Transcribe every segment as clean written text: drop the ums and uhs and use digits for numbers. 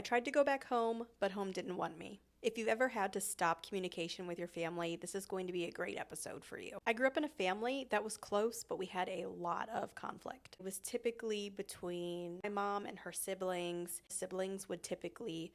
tried to go back home, but home didn't want me. If you've ever had to stop communication with your family, this is going to be a great episode for you. I grew up in a family that was close, but we had a lot of conflict. It was typically between my mom and her siblings. Siblings would typically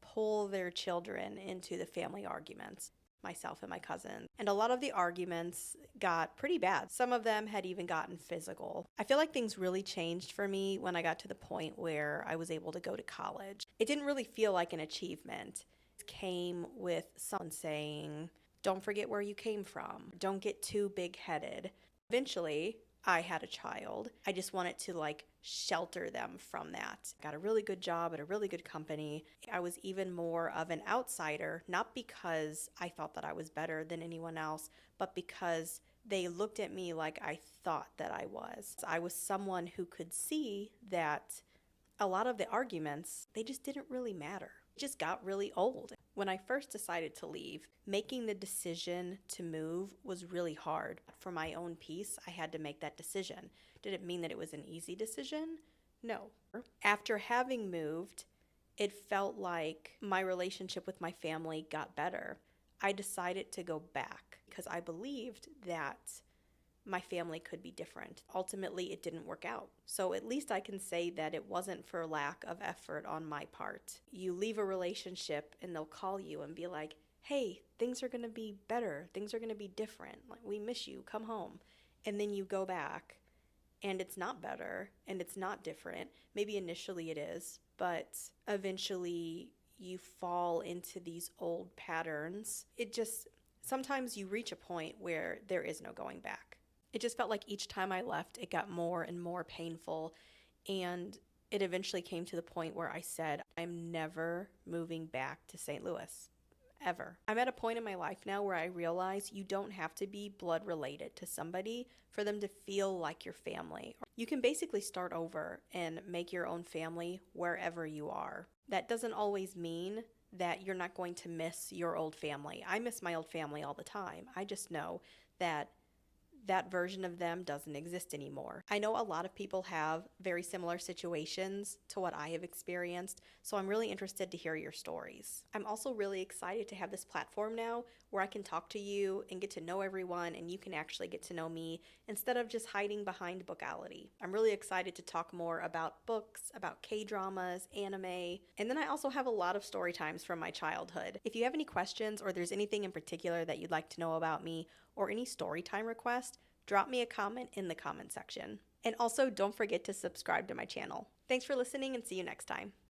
pull their children into the family arguments, myself and my cousin. And a lot of the arguments got pretty bad. Some of them had even gotten physical. I feel like things really changed for me when I got to the point where I was able to go to college. It didn't really feel like an achievement. It came with someone saying, don't forget where you came from. Don't get too big-headed. Eventually, I had a child. I just wanted to shelter them from that. Got a really good job at a really good company. I was even more of an outsider, not because I thought that I was better than anyone else, but because they looked at me like I thought that I was. I was someone who could see that a lot of the arguments, they just didn't really matter. It just got really old. When I first decided to leave, making the decision to move was really hard. For my own peace, I had to make that decision. Did it mean that it was an easy decision? No. After having moved, it felt like my relationship with my family got better. I decided to go back because I believed that my family could be different. Ultimately, it didn't work out. So at least I can say that it wasn't for lack of effort on my part. You leave a relationship and they'll call you and be like, hey, things are going to be better. Things are going to be different. We miss you. Come home. And then you go back and it's not better and it's not different. Maybe initially it is, but eventually you fall into these old patterns. Sometimes you reach a point where there is no going back. It just felt like each time I left, it got more and more painful. And it eventually came to the point where I said, I'm never moving back to St. Louis, ever. I'm at a point in my life now where I realize you don't have to be blood related to somebody for them to feel like your family. You can basically start over and make your own family wherever you are. That doesn't always mean that you're not going to miss your old family. I miss my old family all the time. I just know that version of them doesn't exist anymore. I know a lot of people have very similar situations to what I have experienced, so I'm really interested to hear your stories. I'm also really excited to have this platform now where I can talk to you and get to know everyone, and you can actually get to know me instead of just hiding behind Bookality. I'm really excited to talk more about books, about K-dramas, anime, and then I also have a lot of story times from my childhood. If you have any questions or there's anything in particular that you'd like to know about me or any story time request, drop me a comment in the comment section. And also don't forget to subscribe to my channel. Thanks for listening and see you next time.